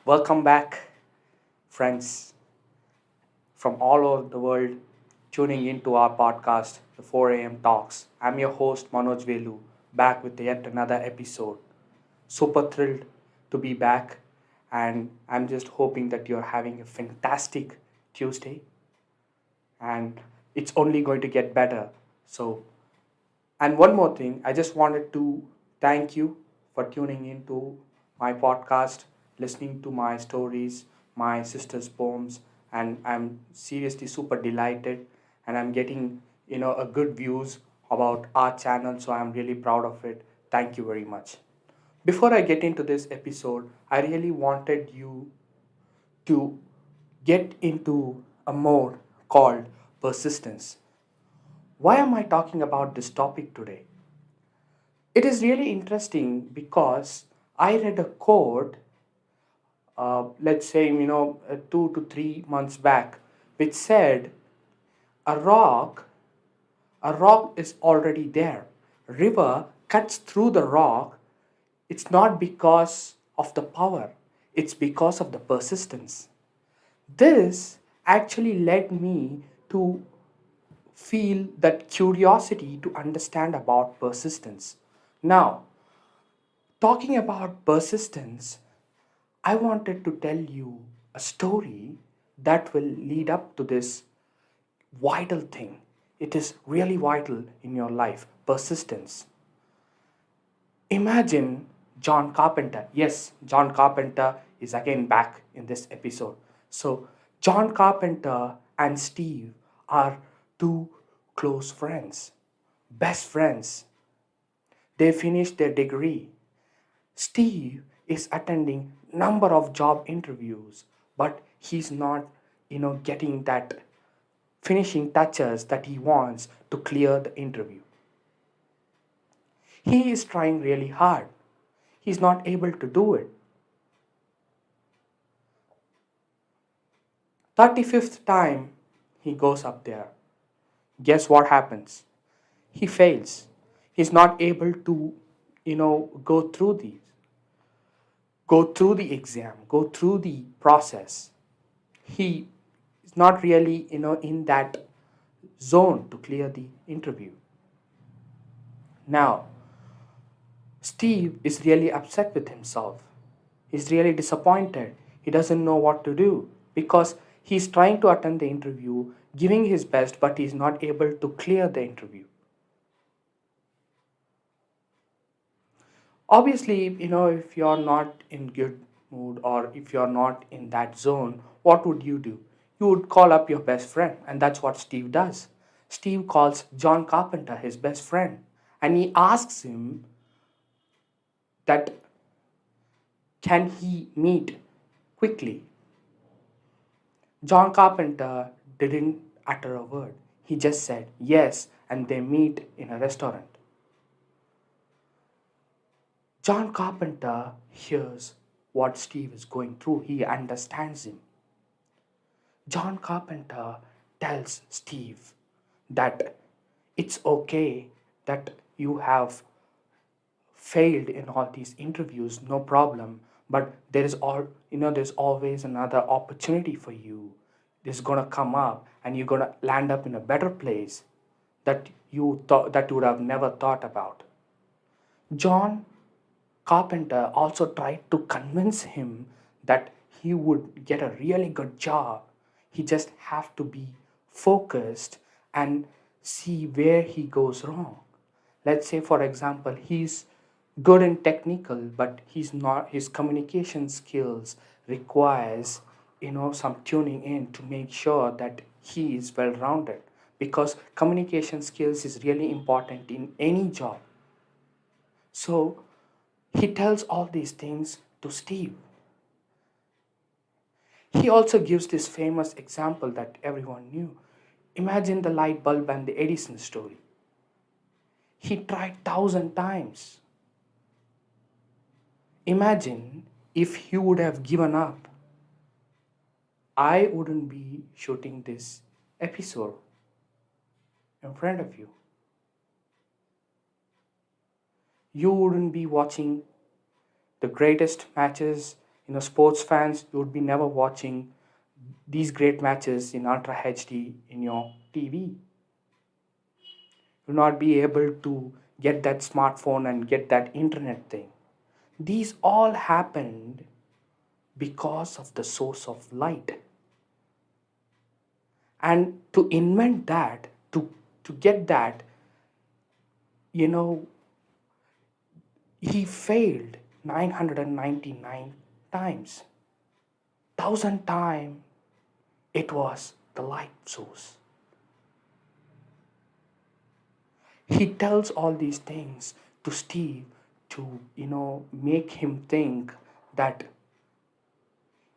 Welcome back, friends from all over the world tuning into our podcast, the 4 a.m. Talks. I'm your host, Manoj Velu, back with yet another episode. Super thrilled to be back, and I'm just hoping that you're having a fantastic Tuesday, and it's only going to get better. So, and one more thing, I just wanted to thank you for tuning into my podcast, listening to my stories, my sister's poems, and I'm seriously super delighted and I'm getting, a good views about our channel, so I'm really proud of it. Thank you very much. Before I get into this episode, I really wanted you to get into a mode called persistence. Why am I talking about this topic today? It is really interesting because I read a quote, let's say, 2 to 3 months back, which said, a rock, a rock is already there. River cuts through the rock. It's not because of the power, it's because of the persistence. This actually led me to feel that curiosity to understand about persistence. Now, talking about persistence, I wanted to tell you a story that will lead up to this vital thing. It is really vital in your life persistence. Imagine John Carpenter. Yes, John Carpenter is again back in this episode. So, John Carpenter and Steve are two close friends, best friends. They finished their degree. Steve is attending number of job interviews, but he's not, getting that finishing touches that he wants to clear the interview. He is trying really hard. He's not able to do it. 35th time he goes up there. Guess what happens? He fails. He's not able to, go through the exam, go through the process. He is not really, in that zone to clear the interview. Now, Steve is really upset with himself. He's really disappointed. He doesn't know what to do because he's trying to attend the interview, giving his best, but he's not able to clear the interview. Obviously, if you're not in good mood or if you're not in that zone, what would you do? You would call up your best friend, and that's what Steve does. Steve calls John Carpenter his best friend, and he asks him that can he meet quickly. John Carpenter didn't utter a word. He just said yes, and they meet in a restaurant. John Carpenter hears what Steve is going through, he understands him. John Carpenter tells Steve that it's okay that you have failed in all these interviews, no problem, but there's always another opportunity for you. It's gonna come up and you're gonna land up in a better place that you would have never thought about. John Carpenter also tried to convince him that he would get a really good job. He just have to be focused and see where he goes wrong. Let's say for example, he's good in technical, but he's not his communication skills requires some tuning in to make sure that he is well rounded because communication skills is really important in any job. So he tells all these things to Steve. He also gives this famous example that everyone knew. Imagine the light bulb and the Edison story. He tried 1,000 times. Imagine if he would have given up, I wouldn't be shooting this episode in front of you. You wouldn't be watching the greatest matches Sports fans, you would be never watching these great matches in Ultra HD in your TV. You'll not be able to get that smartphone and get that internet thing. These all happened because of the source of light. And to invent that, to get that, you know, he failed 999 times. 1,000 times it was the light source. He tells all these things to Steve to, make him think that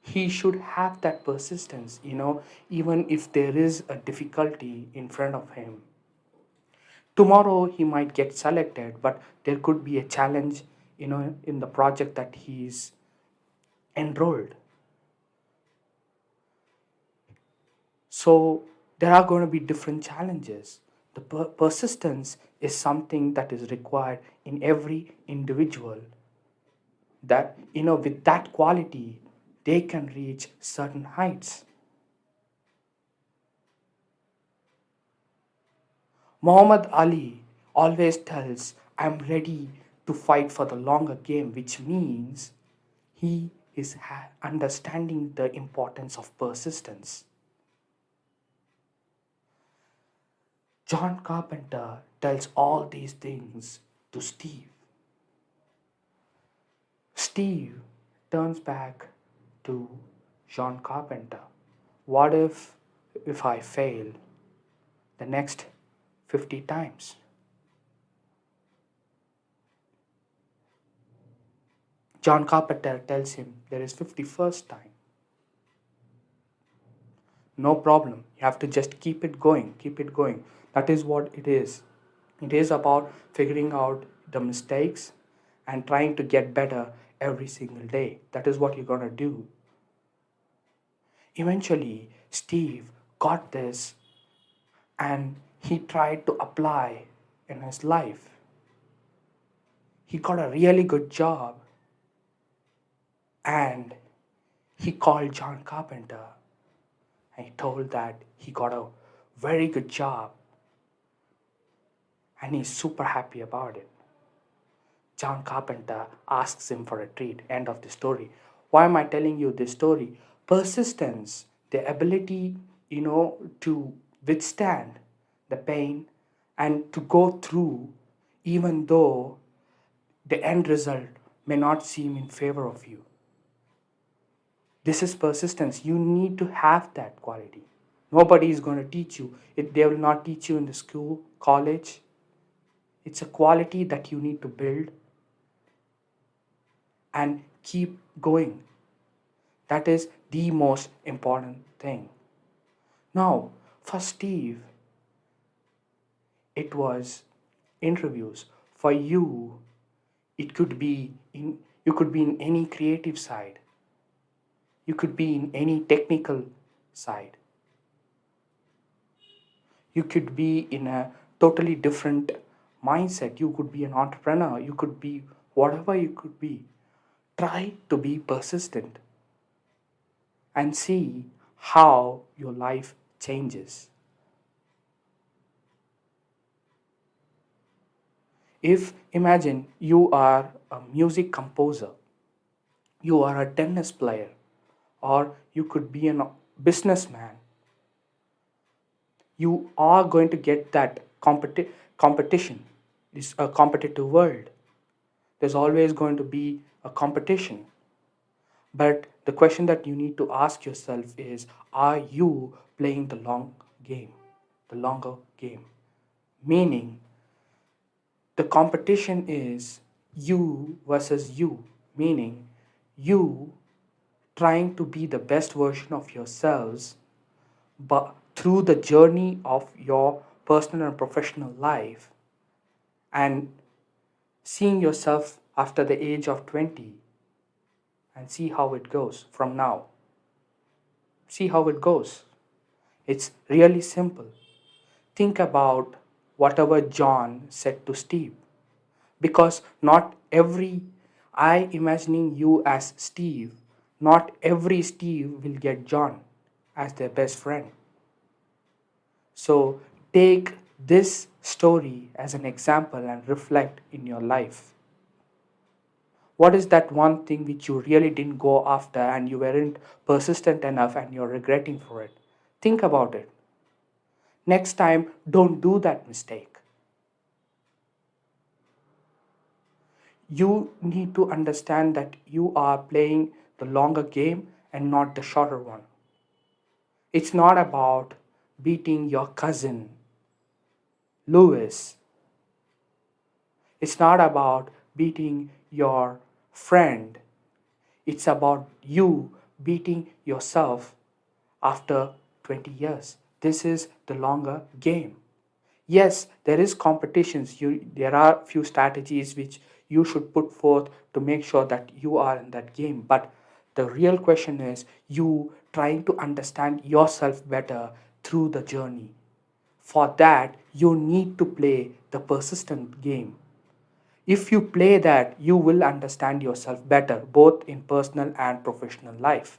he should have that persistence, even if there is a difficulty in front of him. Tomorrow he might get selected, but there could be a challenge, in the project that he's enrolled. So there are going to be different challenges. The persistence is something that is required in every individual, that, with that quality, they can reach certain heights. Muhammad Ali always tells, I'm ready to fight for the longer game, which means he is understanding the importance of persistence. John Carpenter tells all these things to Steve. Steve turns back to John Carpenter. What if I fail the next 50 times? John Carpenter tells him there is 51st time. No problem. You have to just keep it going, keep it going. That is what it is. It is about figuring out the mistakes and trying to get better every single day. That is what you're going to do. Eventually, Steve got this and he tried to apply in his life. He got a really good job and he called John Carpenter and he told that he got a very good job and he's super happy about it. John Carpenter asks him for a treat. End of the story. Why am I telling you this story? Persistence, the ability, to withstand the pain and to go through even though the end result may not seem in favor of you. This is persistence. You need to have that quality. Nobody is going to teach you. They will not teach you in the school, college. It's a quality that you need to build and keep going. That is the most important thing. Now, for Steve, it was interviews. For you, it could be you could be in any creative side. You could be in any technical side. You could be in a totally different mindset. You could be an entrepreneur. You could be whatever you could be. Try to be persistent and see how your life changes. If imagine you are a music composer, you are a tennis player, or you could be a businessman, you are going to get that competition. It's a competitive world. There's always going to be a competition. But the question that you need to ask yourself is, are you playing the long game, the longer game? Meaning, the competition is you versus you, meaning you trying to be the best version of yourselves, but through the journey of your personal and professional life, and seeing yourself after the age of 20 and see how it goes from now. See how it goes. It's really simple. Think about whatever John said to Steve, because not every I imagining you as Steve, Not every Steve will get John as their best friend. So take this story as an example and reflect in your life. What is that one thing which you really didn't go after and you weren't persistent enough and you're regretting for it? Think about it. Next time, don't do that mistake. You need to understand that you are playing the longer game and not the shorter one. It's not about beating your cousin, Lewis. It's not about beating your friend. It's about you beating yourself after 20 years. This is the longer game. Yes, there is competitions. There are few strategies which you should put forth to make sure that you are in that game. But the real question is you trying to understand yourself better through the journey. For that, you need to play the persistent game. If you play that, you will understand yourself better, both in personal and professional life.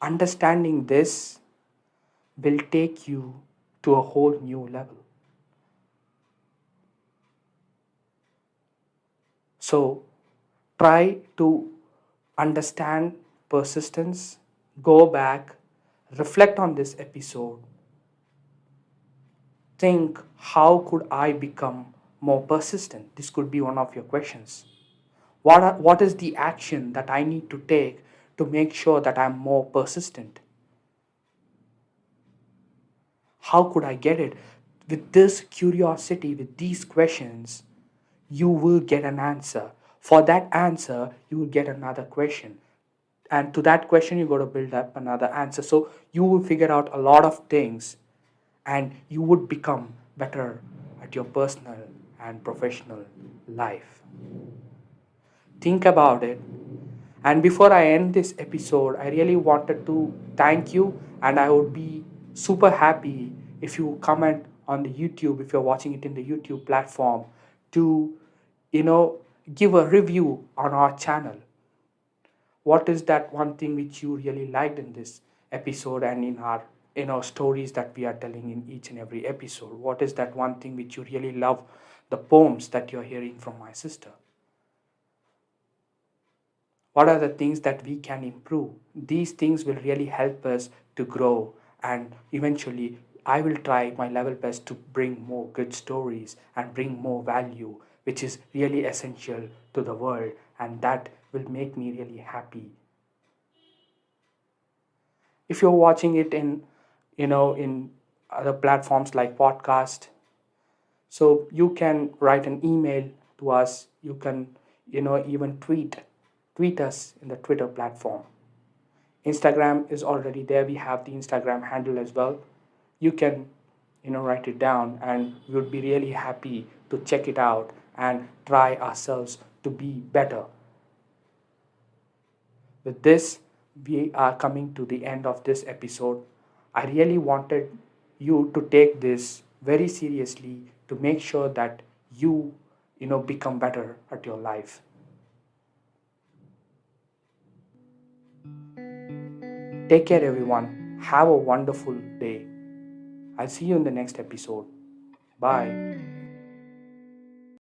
Understanding this will take you to a whole new level. So, try to understand persistence, go back, reflect on this episode, think how could I become more persistent? This could be one of your questions. What is the action that I need to take to make sure that I'm more persistent? How could I get it? With this curiosity, with these questions, you will get an answer. For that answer, you will get another question. And to that question, you got to build up another answer. So you will figure out a lot of things and you would become better at your personal and professional life. Think about it. And before I end this episode, I really wanted to thank you, and I would be super happy if you comment on the YouTube, if you're watching it in the YouTube platform, to you know give a review on our channel. What is that one thing which you really liked in this episode and in our stories that we are telling in each and every episode? What is that one thing which you really love, the poems that you're hearing from my sister? What are the things that we can improve? These things will really help us to grow, and eventually I will try my level best to bring more good stories and bring more value, which is really essential to the world, and that will make me really happy. If you're watching it in in other platforms like podcast, so you can write an email to us. You can even tweet us in the Twitter platform. Instagram is already there. We have the Instagram handle as well. You can write it down, and we would be really happy to check it out and try ourselves to be better. With this, we are coming to the end of this episode. I really wanted you to take this very seriously to make sure that you become better at your life. Take care, everyone. Have a wonderful day. I'll see you in the next episode. Bye.